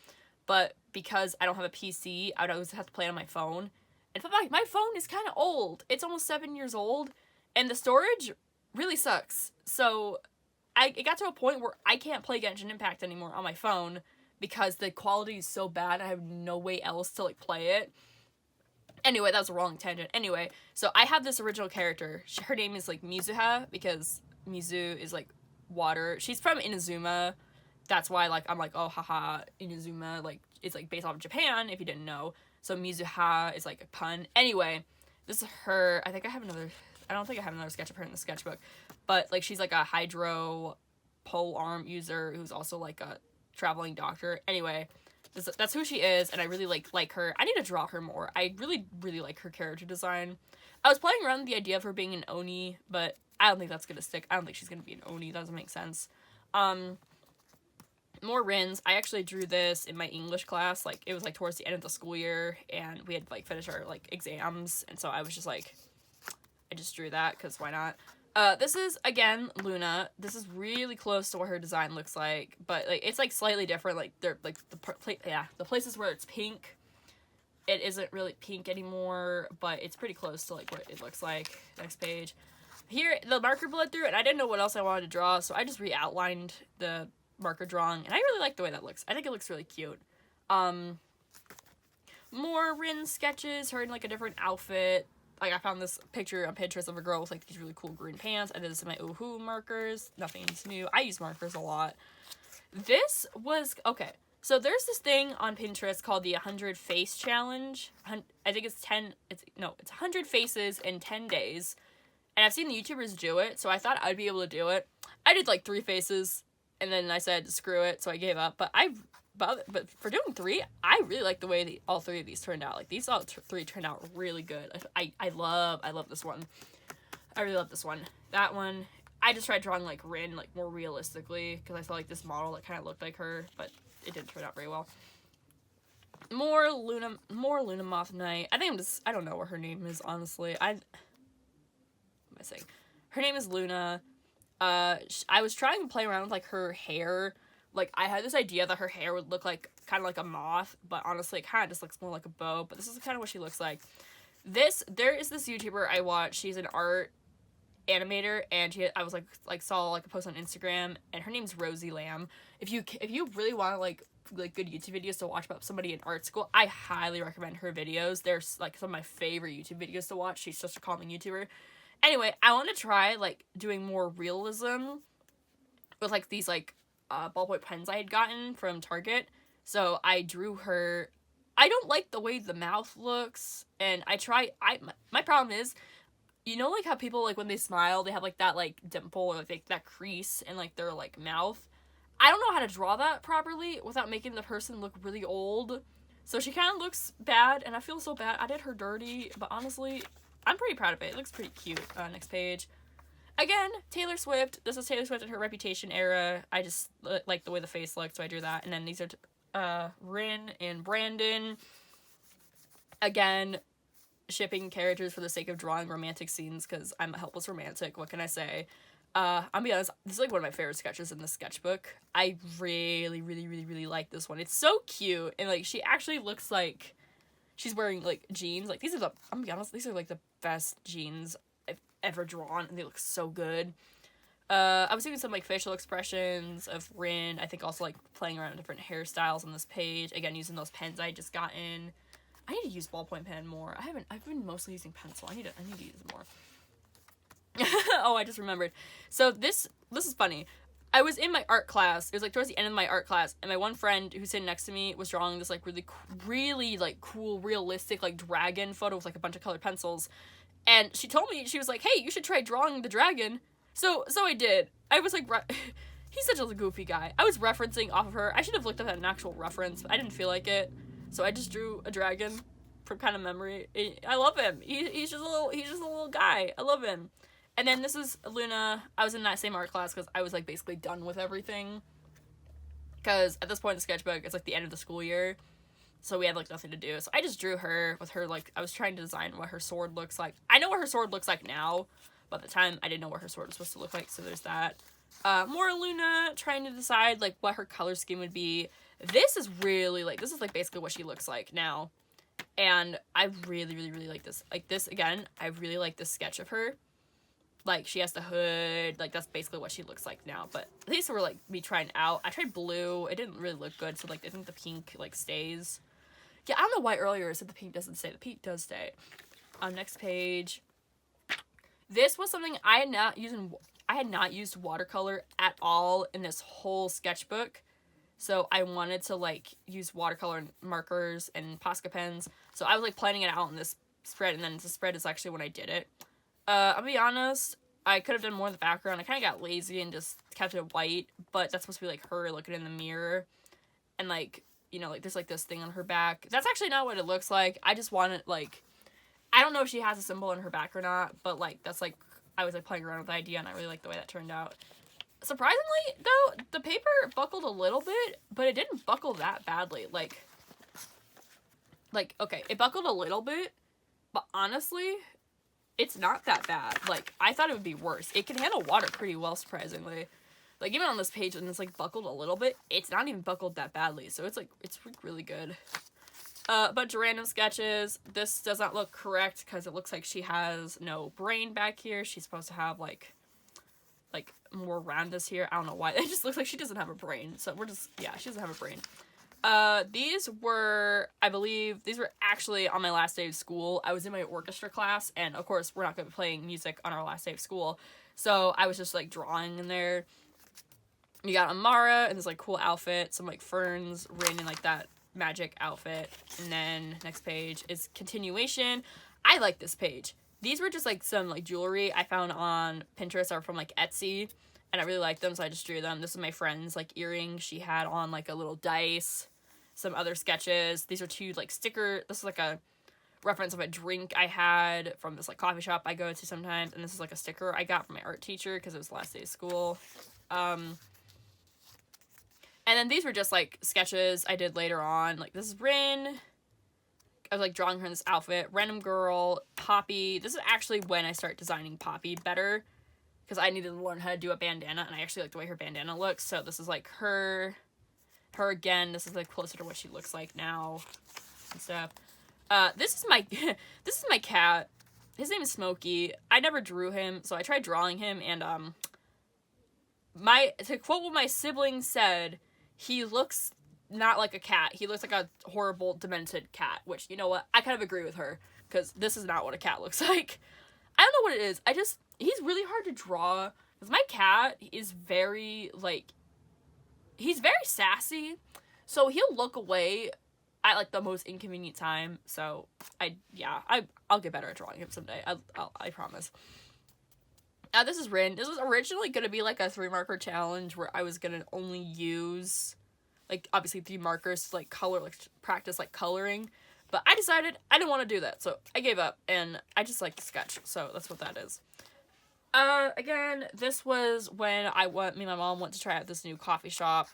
but because I don't have a PC, I would always have to play it on my phone. And fun fact, my phone is kind of old. It's almost 7 years old, and the storage really sucks. So it got to a point where I can't play Genshin Impact anymore on my phone because the quality is so bad. I have no way else to like play it. Anyway, that was a wrong tangent. Anyway, so I have this original character. Her name is like Mizuha because Mizu is like water. She's from Inazuma. That's why like I'm like, oh haha, Inazuma, like it's like based off of Japan if you didn't know. So Mizuha is like a pun. Anyway, this is her. I don't think I have another sketch of her in the sketchbook. But like she's like a hydro pole arm user who's also like a traveling doctor. Anyway, that's who she is, and I really like her. I need to draw her more. I really, really like her character design. I was playing around with the idea of her being an Oni, but I don't think that's gonna stick. I don't think she's gonna be an Oni. That doesn't make sense. More Rins. I actually drew this in my English class. Like, it was, like, towards the end of the school year, and we had, like, finished our, like, exams, and so I was just, like, I just drew that, because why not? This is, again, Luna. This is really close to what her design looks like, but, like, it's, like, slightly different. Like, they're, like, the places where it's pink, it isn't really pink anymore, but it's pretty close to, like, what it looks like. Next page. Here, the marker bled through, and I didn't know what else I wanted to draw, so I just re-outlined the marker drawing, and I really like the way that looks. I think it looks really cute. More Rin sketches, her in, like, a different outfit. Like, I found this picture on Pinterest of a girl with, like, these really cool green pants. I did this in my Oohoo markers. Nothing's new. I use markers a lot. This was... Okay, so there's this thing on Pinterest called the 100 Face Challenge. I think it's 100 faces in 10 days. And I've seen the YouTubers do it, so I thought I'd be able to do it. I did, like, 3 faces, and then I said, screw it, so I gave up. But for doing 3, I really like the way all 3 of these turned out. Like, these all 3 turned out really good. I love this one. I really love this one. That one, I just tried drawing, like, Rin, like, more realistically, because I saw, like, this model that kind of looked like her, but it didn't turn out very well. More Luna Moth Knight. I don't know what her name is, honestly. What am I saying? Her name is Luna. I was trying to play around with, like, her hair. Like, I had this idea that her hair would look like, kind of like a moth, but honestly, it kind of just looks more like a bow, but this is kind of what she looks like. There is this YouTuber I watch, she's an art animator, and I was, saw, like, a post on Instagram, and her name's Rosie Lamb. If you really want, like good YouTube videos to watch about somebody in art school, I highly recommend her videos. They're, like, some of my favorite YouTube videos to watch. She's such a calming YouTuber. Anyway, I want to try, like, doing more realism with, like, these, like, ballpoint pens I had gotten from Target. So I drew her. I don't like the way the mouth looks, and my problem is, you know, like, how people, like, when they smile, they have, like, that, like, dimple, or, like, that crease in, like, their, like, mouth. I don't know how to draw that properly without making the person look really old. So she kind of looks bad, and I feel so bad. I did her dirty, but honestly, I'm pretty proud of it. It looks pretty cute. Next page. Again, Taylor Swift. This is Taylor Swift in her Reputation era. I just like the way the face looked, so I drew that. And then these are Rin and Brandon. Again, shipping characters for the sake of drawing romantic scenes, because I'm a helpless romantic. What can I say? I'll be honest, this is, like, one of my favorite sketches in the sketchbook. I really, really, really, really like this one. It's so cute, and, like, she actually looks like she's wearing, like, jeans. Like, I'm gonna be honest, these are, like, the best jeans I've ever drawn, and they look so good. I was doing some, like, facial expressions of Rin. I think also, like, playing around with different hairstyles on this page. Again, using those pens I just got in. I need to use ballpoint pen more. I've been mostly using pencil. I need to use it more. Oh, I just remembered. So this is funny. I was in my art class. It was, like, towards the end of my art class, and my one friend who's sitting next to me was drawing this, like, really, like, cool, realistic, like, dragon photo with, like, a bunch of colored pencils. And she told me, she was like, hey, you should try drawing the dragon. So I did. I was, like, he's such a goofy guy. I was referencing off of her. I should have looked up an actual reference, but I didn't feel like it. So I just drew a dragon from kind of memory. I love him. He's just a little guy. I love him. And then this is Luna. I was in that same art class because I was, like, basically done with everything. Because at this point in the sketchbook, it's, like, the end of the school year. So we had, like, nothing to do. So I just drew her with her, like, I was trying to design what her sword looks like. I know what her sword looks like now, But at the time, I didn't know what her sword was supposed to look like, so there's that. More Luna, trying to decide, like, what her color scheme would be. This is really, like, this is, like, basically what she looks like now. And I really, really, really like this. Like, this, again, I really like this sketch of her. Like, she has the hood. Like, that's basically what she looks like now. But these were, like, me trying out. I tried blue. It didn't really look good. So, like, I think the pink, like, stays. Yeah, I don't know why earlier I said the pink doesn't stay. The pink does stay. Next page. This was something I had not used watercolor at all in this whole sketchbook. So I wanted to, like, use watercolor markers and Posca pens. So I was, like, planning it out in this spread, and then the spread is actually when I did it. I'll be honest, I could have done more in the background. I kind of got lazy and just kept it white, but that's supposed to be, like, her looking in the mirror. And, like, you know, like, there's, like, this thing on her back. That's actually not what it looks like. I just wanted, like, I don't know if she has a symbol in her back or not, but, like, that's, like, I was, like, playing around with the idea, and I really like the way that turned out. Surprisingly, though, the paper buckled a little bit, but it didn't buckle that badly. Like, okay, it buckled a little bit, but honestly, it's not that bad. Like, I thought it would be worse. It can handle water pretty well, surprisingly. Like, even on this page, when it's, like, buckled a little bit, it's not even buckled that badly. So it's, like, it's really good. A bunch of random sketches. This does not look correct, because it looks like she has no brain back here. She's supposed to have, like, more roundness here. I don't know why. It just looks like she doesn't have a brain. So we're just, yeah, she doesn't have a brain. These were, I believe, these were actually on my last day of school. I was in my orchestra class, and of course, we're not going to be playing music on our last day of school. So I was just, like, drawing in there. You got Amara in this, like, cool outfit, some, like, ferns, Rin in, like, that magic outfit. And then next page is continuation. I like this page. These were just, like, some, like, jewelry I found on Pinterest or from, like, Etsy. And I really liked them, so I just drew them. This is my friend's, like, earring. She had on, like, a little dice. Some other sketches. These are two, like, sticker. This is, like, a reference of a drink I had from this, like, coffee shop I go to sometimes. And this is, like, a sticker I got from my art teacher because it was the last day of school. And then these were just, like, sketches I did later on. Like, this is Rin. I was, like, drawing her in this outfit. Random girl. Poppy. This is actually when I start designing Poppy better. Because I needed to learn how to do a bandana, and I actually like the way her bandana looks. So this is, like, her again. This is, like, closer to what she looks like now and stuff. This is my this is my cat. His name is Smokey. I never drew him, so I tried drawing him, and to quote what my sibling said, he looks not like a cat. He looks like a horrible, demented cat, which, you know what? I kind of agree with her, because this is not what a cat looks like. I don't know what it is. He's really hard to draw, because my cat is very, like, he's very sassy, so he'll look away at, like, the most inconvenient time, so, I'll get better at drawing him someday, I promise. This is Rin. This was originally gonna be, like, a 3-marker challenge, where I was gonna only use, like, obviously 3 markers to, like, color, like, practice, like, coloring, but I decided I didn't want to do that, so I gave up, and I just like to sketch, so that's what that is. Again, this was when me and my mom went to try out this new coffee shop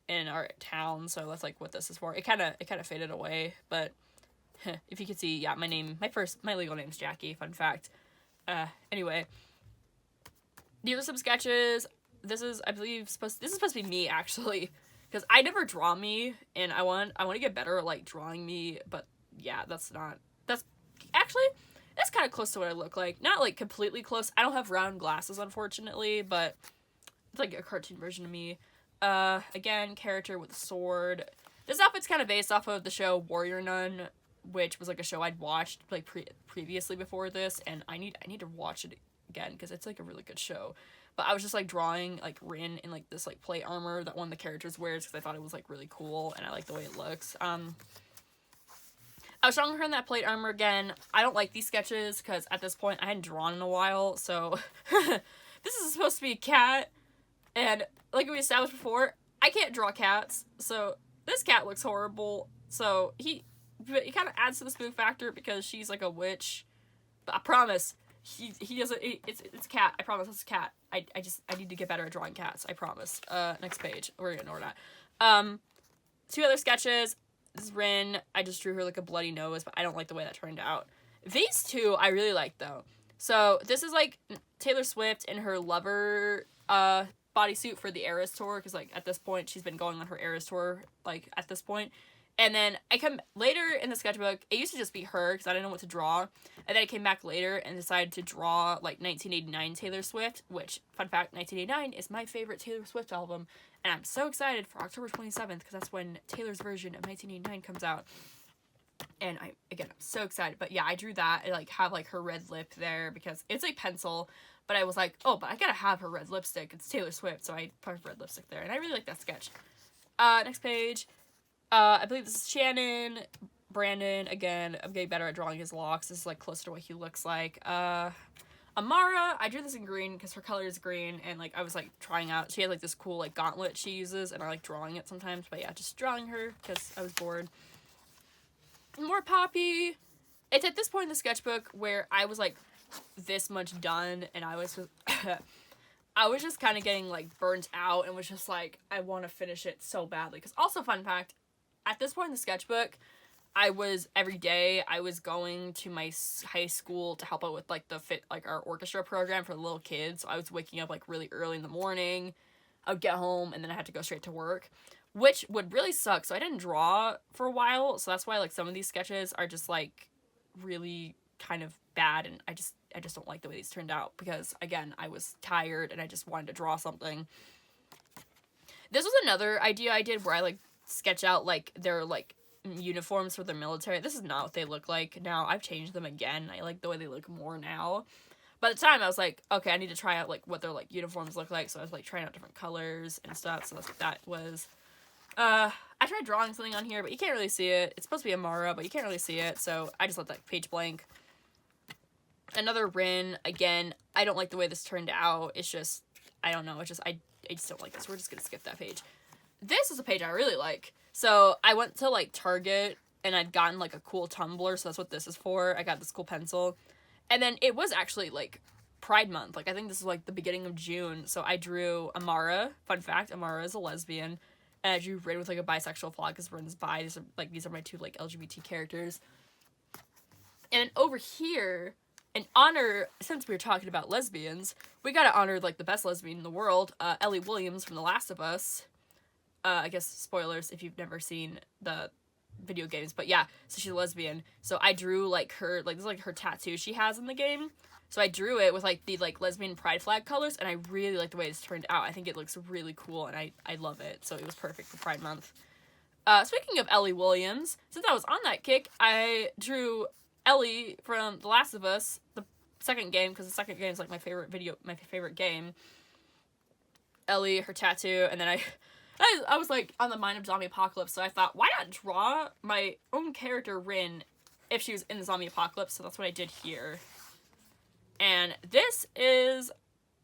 in our town, so that's, like, what this is for. It kind of faded away, but if you can see, yeah, my legal name's Jackie, fun fact. Anyway, these are some sketches. This is, I believe, supposed to be me, actually, because I never draw me, and I want to get better at, like, drawing me, but yeah, that's kind of close to what I look like. Not, like, completely close. I don't have round glasses, unfortunately, but it's, like, a cartoon version of me. Again, character with a sword. This outfit's kind of based off of the show Warrior Nun, which was, like, a show I'd watched, like, previously before this, and I need to watch it again, because it's, like, a really good show. But I was just, like, drawing, like, Rin in, like, this, like, plate armor that one of the characters wears, because I thought it was, like, really cool, and I like the way it looks. I was drawing her in that plate armor again. I don't like these sketches, because at this point, I hadn't drawn in a while, so this is supposed to be a cat, and like we established before, I can't draw cats, so this cat looks horrible, so he kind of adds to the spook factor, because she's, like, a witch, but I promise, he doesn't, it's cat, I promise it's a cat. I need to get better at drawing cats, I promise. Next page, we're gonna ignore that. 2 other sketches. This is Rin. I just drew her, like, a bloody nose, but I don't like the way that turned out. These 2 I really like, though. So this is, like, Taylor Swift in her Lover bodysuit for the Eras tour, because like at this point she's been going on her Eras tour like at this point. And then I come later in the sketchbook, it used to just be her because I didn't know what to draw. And then I came back later and decided to draw like 1989 Taylor Swift, which, fun fact, 1989 is my favorite Taylor Swift album. And I'm so excited for October 27th because that's when Taylor's version of 1989 comes out. And I'm so excited. But yeah, I drew that. I like have like her red lip there because it's a pencil. But I was like, oh, but I gotta have her red lipstick. It's Taylor Swift, so I put red lipstick there. And I really like that sketch. Next page. I believe this is Shannon. Brandon, again, I'm getting better at drawing his locks. This is like closer to what he looks like. Amara, I drew this in green because her color is green, and like I was like trying out. She had like this cool like gauntlet she uses, and I like drawing it sometimes. But yeah, just drawing her because I was bored. More Poppy. It's at this point in the sketchbook where I was like this much done, and I was just kind of getting like burnt out, and was just like, I want to finish it so badly. Because also, fun fact, at this point in the sketchbook, every day I was going to my high school to help out with like our orchestra program for the little kids. So I was waking up like really early in the morning. I would get home and then I had to go straight to work, which would really suck. So I didn't draw for a while. So that's why like some of these sketches are just like really kind of bad, and I just don't like the way these turned out because again, I was tired and I just wanted to draw something. This was another idea I did where I like sketch out like their like uniforms for the military. This is not what they look like now. I've changed them again. I like the way they look more now. But at the time I was like, okay, I need to try out like what their like uniforms look like. So I was like trying out different colors and stuff. So that's what that was. I tried drawing something on here, but you can't really see it. It's supposed to be Amara, but you can't really see it. So I just let that page blank. Another Rin. Again, I don't like the way this turned out. It's just, I don't know. It's just, I just don't like this. We're just gonna skip that page. This is a page I really like. So I went to like Target and I'd gotten like a cool tumbler, so that's what this is for. I got this cool pencil. And then it was actually like Pride Month. Like I think this is like the beginning of June. So I drew Amara. Fun fact, Amara is a lesbian. And I drew Rin with like a bisexual flag because Rin's bi. These are my two like LGBT characters. And then over here, in honor, since we were talking about lesbians, we gotta honor like the best lesbian in the world, Ellie Williams from The Last of Us. I guess spoilers if you've never seen the video games, but yeah, so she's a lesbian. So I drew like her, like this is like her tattoo she has in the game. So I drew it with like the like lesbian pride flag colors, and I really like the way this turned out. I think it looks really cool, and I love it. So it was perfect for Pride Month. Speaking of Ellie Williams, since I was on that kick, I drew Ellie from The Last of Us, the second game, because the second game is like my favorite game. Ellie, her tattoo, and then I was like on the mind of zombie apocalypse, so I thought, why not draw my own character Rin if she was in the zombie apocalypse? So that's what I did here. And this is,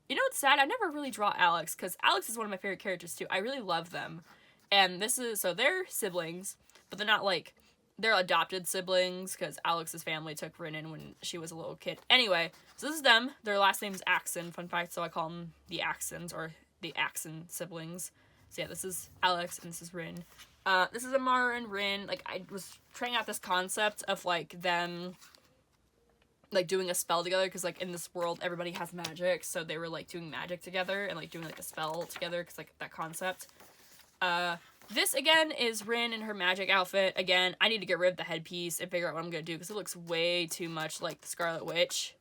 you know what's sad? I never really draw Alex, because Alex is one of my favorite characters too. I really love them. And this is, so they're siblings, but they're not like, they're adopted siblings, because Alex's family took Rin in when she was a little kid. Anyway, so this is them. Their last name's Axon, fun fact, so I call them the Axons, or the Axon siblings. So yeah, this is Alex and this is Rin. This is Amara and Rin. Like, I was trying out this concept of, like, them, like, doing a spell together, because, like, in this world, everybody has magic, so they were, like, doing magic together and, like, doing, like, a spell together, because, like, that concept. This, again, is Rin in her magic outfit. Again, I need to get rid of the headpiece and figure out what I'm gonna do, because it looks way too much like the Scarlet Witch.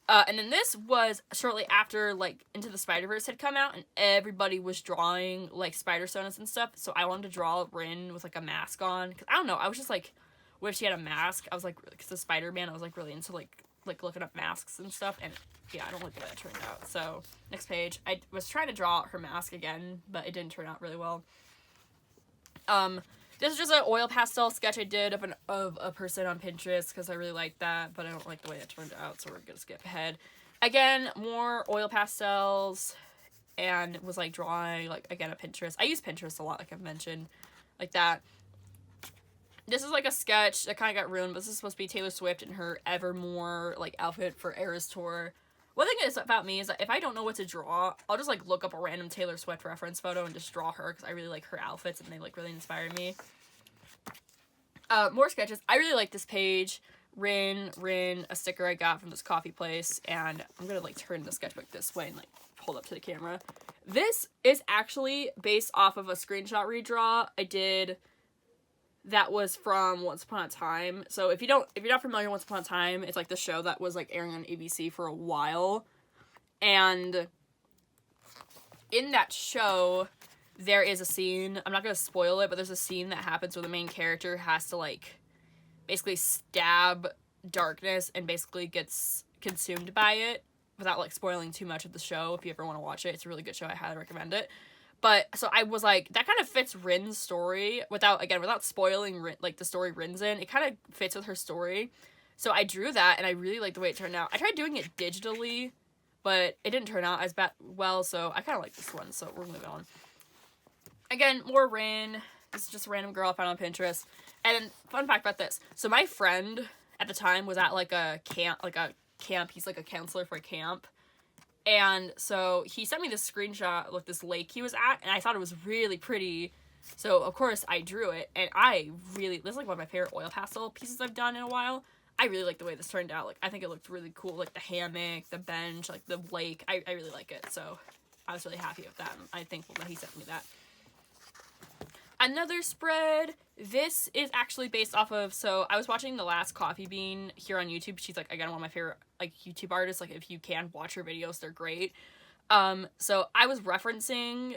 And then this was shortly after, like, Into the Spider-Verse had come out, and everybody was drawing, like, Spider-Sonas and stuff, so I wanted to draw Rin with, like, a mask on, because, I don't know, I was just, like, what if she had a mask? I was, like, because the Spider-Man, I was, like, really into, like, looking up masks and stuff, and, yeah, I don't like the way that turned out. So, next page. I was trying to draw her mask again, but it didn't turn out really well. This is just an oil pastel sketch I did of a person on Pinterest, because I really like that, but I don't like the way it turned out, so we're gonna skip ahead. Again, more oil pastels, and was, like, drawing, like, again, a Pinterest. I use Pinterest a lot, like I've mentioned, like that. This is, like, a sketch that kind of got ruined, but this is supposed to be Taylor Swift in her Evermore, like, outfit for Eras Tour. One thing is about me is that if I don't know what to draw, I'll just, like, look up a random Taylor Swift reference photo and just draw her, because I really like her outfits, and they, like, really inspire me. More sketches. I really like this page Rin, a sticker I got from this coffee place, and I'm gonna, like, turn the sketchbook this way and, like, hold up to the camera. This is actually based off of a screenshot redraw I did that was from Once Upon a Time. So if you're not familiar with Once Upon a Time, it's, like, the show that was, like, airing on ABC for a while, and in that show, there is a scene, I'm not gonna spoil it, but there's a scene that happens where the main character has to, like, basically stab darkness and basically gets consumed by it, without, like, spoiling too much of the show. If you ever want to watch it, it's a really good show. I highly recommend it. But, so I was like, that kind of fits Rin's story, without spoiling, like, the story Rin's in. It kind of fits with her story. So I drew that, and I really liked the way it turned out. I tried doing it digitally, but it didn't turn out as well, so I kind of like this one, so we're moving on. Again, more Rin. This is just a random girl I found on Pinterest. And fun fact about this. So my friend at the time was at, like, a camp. He's, like, a counselor for a camp. And so he sent me this screenshot of this lake he was at, and I thought it was really pretty. So, of course, I drew it, and this is, like, one of my favorite oil pastel pieces I've done in a while. I really like the way this turned out. Like, I think it looked really cool. Like, the hammock, the bench, like, the lake. I really like it. So, I was really happy with that. I'm thankful that he sent me that. Another spread. This is actually based off of, so I was watching The Last Coffee Bean here on YouTube. She's, like, again, one of my favorite, like, YouTube artists. Like, if you can watch her videos, they're great. So I was referencing,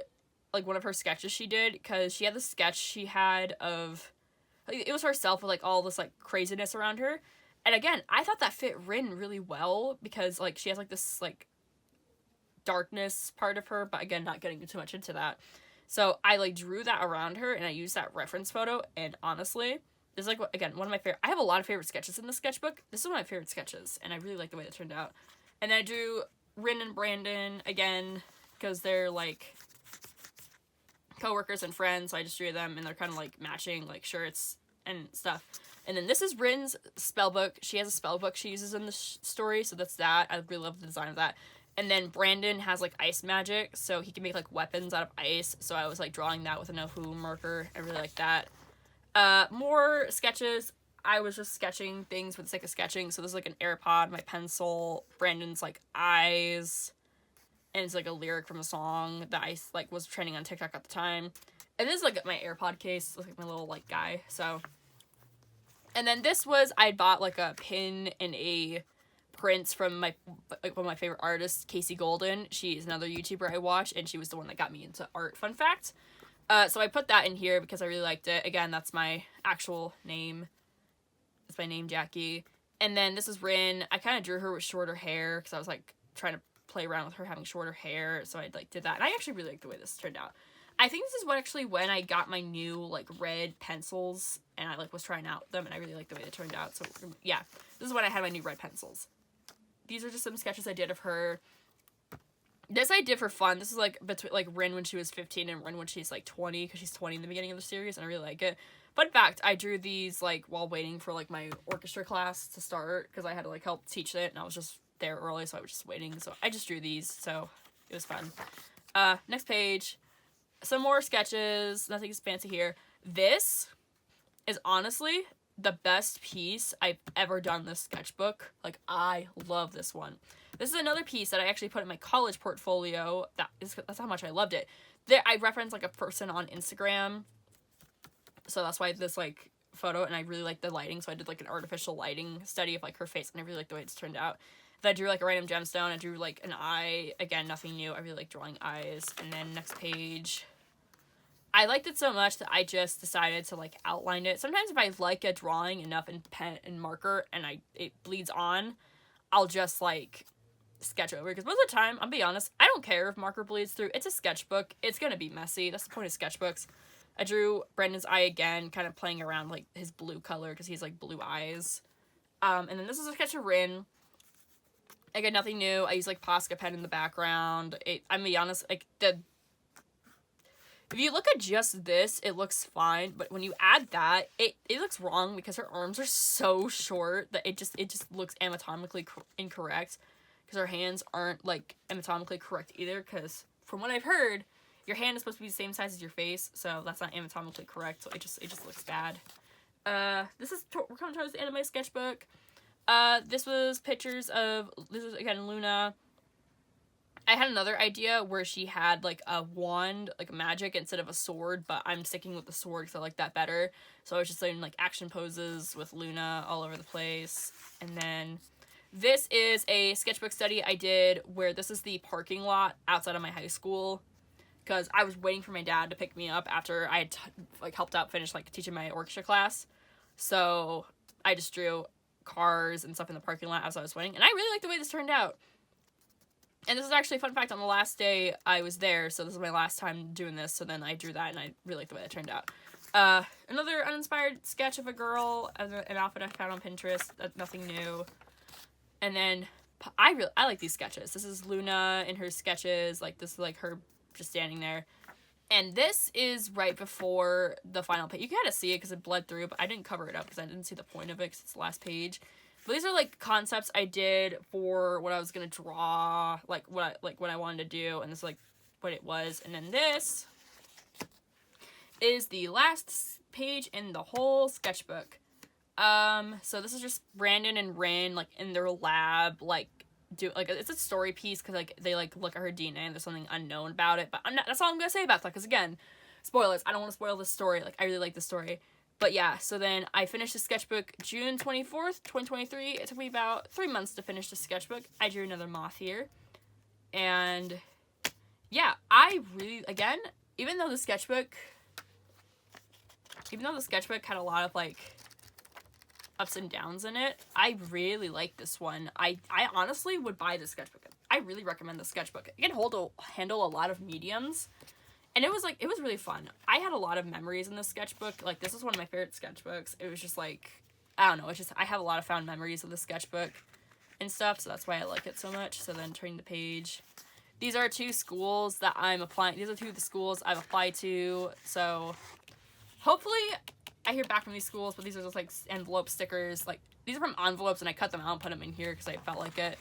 like, one of her sketches she did, because she had this sketch she had of, like, it was herself with, like, all this, like, craziness around her. And again, I thought that fit Rin really well, because, like, she has, like, this, like, darkness part of her, but again, not getting too much into that. So I, like, drew that around her, and I used that reference photo, and honestly, this is, like, again, one of my favorite, I have a lot of favorite sketches in the sketchbook. This is one of my favorite sketches, and I really like the way it turned out. And then I drew Rin and Brandon, again, because they're, like, co-workers and friends, so I just drew them, and they're kind of, like, matching, like, shirts and stuff. And then this is Rin's spell book. She has a spell book she uses in the story, so that's that. I really love the design of that. And then Brandon has, like, ice magic, so he can make, like, weapons out of ice. So I was, like, drawing that with a no-who marker. I really like that. More sketches. I was just sketching things for the sake of sketching. So there's, like, an AirPod, my pencil, Brandon's, like, eyes, and it's, like, a lyric from a song that I, like, was trending on TikTok at the time. And this is, like, my AirPod case, like, my little, like, guy, so. And then this was, I bought, like, a pin and a prints from one of my favorite artists, Casey Golden. She's another YouTuber I watch, and she was the one that got me into art, fun fact. So I put that in here because I really liked it. Again, that's my actual name. That's my name, Jackie. And then this is Rin. I kind of drew her with shorter hair because I was, like, trying to play around with her having shorter hair, so I, like, did that. And I actually really like the way this turned out. I think this is when I got my new, like, red pencils, and I, like, was trying out them, and I really liked the way they turned out. So, yeah, this is when I had my new red pencils. These are just some sketches I did of her. This I did for fun. This is, like, between, like, Rin when she was 15 and Rin when she's, like, 20, because she's 20 in the beginning of the series, and I really like it. Fun fact, I drew these, like, while waiting for, like, my orchestra class to start, because I had to, like, help teach it, and I was just there early, so I was just waiting. So I just drew these, so it was fun. Next page. Some more sketches. Nothing fancy here. This is honestly the best piece I've ever done in this sketchbook. Like, I love this one. This is another piece that I actually put in my college portfolio. That's how much I loved it. I referenced, like, a person on Instagram, so that's why this, like, photo, and I really like the lighting, so I did, like, an artificial lighting study of, like, her face, and I really like the way it's turned out. Then I drew, like, a random gemstone. I drew, like, an eye. Again, nothing new. I really like drawing eyes. And then next page, I liked it so much that I just decided to, like, outline it. Sometimes if I like a drawing enough in pen and marker and it bleeds on, I'll just, like, sketch over. Because most of the time, I'll be honest, I don't care if marker bleeds through. It's a sketchbook. It's gonna be messy. That's the point of sketchbooks. I drew Brandon's eye again, kind of playing around, like, his blue color because he has, like, blue eyes. And then this is a sketch of Rin. Again, nothing new. I use, like, Posca pen in the background. I'm gonna be honest, like, if you look at just this, it looks fine, but when you add that, it looks wrong because her arms are so short that it just looks anatomically incorrect, because her hands aren't, like, anatomically correct either, because from what I've heard, your hand is supposed to be the same size as your face, so that's not anatomically correct, so it just looks bad. We're coming towards the end of my sketchbook. This was pictures of, this is again Luna. I had another idea where she had like a wand, like a magic, instead of a sword, but I'm sticking with the sword because I like that better. So I was just doing like action poses with Luna all over the place. And then this is a sketchbook study I did where this is the parking lot outside of my high school, because I was waiting for my dad to pick me up after I had like helped out finish like teaching my orchestra class. So I just drew cars and stuff in the parking lot as I was waiting, and I really like the way this turned out. And this is actually a fun fact, on the last day I was there, so this is my last time doing this, so then I drew that, and I really like the way that turned out. Another uninspired sketch of a girl, an outfit I found on Pinterest, nothing new. And then, I like these sketches. This is Luna in her sketches, like, this is, like, her just standing there. And this is right before the final page. You can kind of see it because it bled through, but I didn't cover it up because I didn't see the point of it because it's the last page. But these are, like, concepts I did for what I was going to draw, like, what I wanted to do, and this is, like, what it was. And then this is the last page in the whole sketchbook. So this is just Brandon and Rin, like, in their lab, like, it's a story piece, because, like, they, like, look at her DNA, and there's something unknown about it, but that's all I'm gonna say about that, because, again, spoilers, I don't want to spoil this story, like, I really like the story. But yeah, so then I finished the sketchbook June 24th, 2023. It took me about 3 months to finish the sketchbook. I drew another moth here. And yeah, I really, again, even though the sketchbook had a lot of, like, ups and downs in it, I really like this one. I honestly would buy this sketchbook. I really recommend the sketchbook. It can handle a lot of mediums. And it was really fun. I had a lot of memories in this sketchbook. Like, this is one of my favorite sketchbooks. It was just, like, I don't know. It's just, I have a lot of fond memories of the sketchbook and stuff, so that's why I like it so much. So then, turning the page. These are two schools that I'm applying. These are two of the schools I've applied to. So, hopefully, I hear back from these schools, but these are just, like, envelope stickers. Like, these are from envelopes, and I cut them out and put them in here because I felt like it.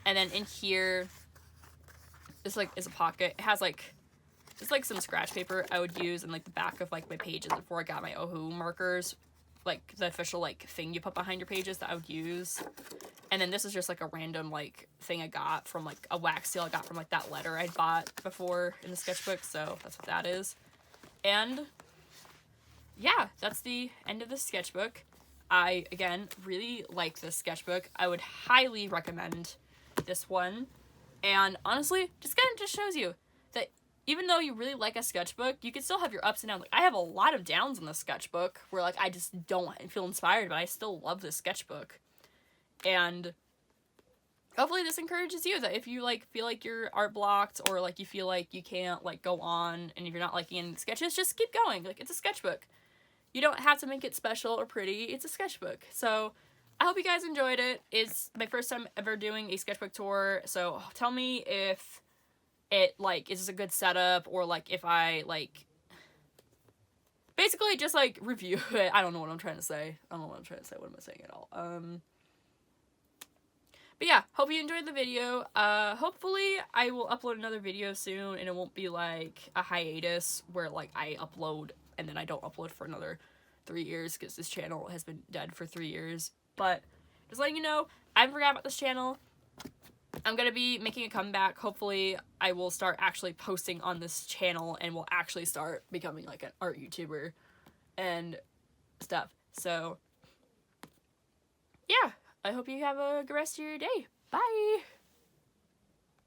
And then in here, this, like, is a pocket. It has, like, it's like some scratch paper I would use in, like, the back of, like, my pages before I got my Ohu markers. Like, the official, like, thing you put behind your pages that I would use. And then this is just, like, a random, like, thing I got from, like, a wax seal I got from, like, that letter I'd bought before in the sketchbook. So that's what that is. And yeah, that's the end of the sketchbook. I, again, really like this sketchbook. I would highly recommend this one. And honestly, just kind of just shows you that even though you really like a sketchbook, you can still have your ups and downs. Like, I have a lot of downs in the sketchbook where, like, I just don't feel inspired, but I still love this sketchbook. And hopefully this encourages you, that if you, like, feel like you're art blocked, or, like, you feel like you can't, like, go on, and if you're not liking any of the sketches, just keep going. Like, it's a sketchbook. You don't have to make it special or pretty. It's a sketchbook. So I hope you guys enjoyed it. It's my first time ever doing a sketchbook tour, so tell me if it, like, is this a good setup, or, like, if I, like, basically just, like, review it. I don't know what I'm trying to say. What am I saying at all? But yeah, hope you enjoyed the video. Hopefully I will upload another video soon, and it won't be, like, a hiatus where, like, I upload and then I don't upload for another 3 years, because this channel has been dead for 3 years. But just letting you know, I haven't forgot about this channel. I'm gonna be making a comeback. Hopefully I will start actually posting on this channel, and will actually start becoming, like, an art YouTuber and stuff. So yeah, I hope you have a good rest of your day. Bye!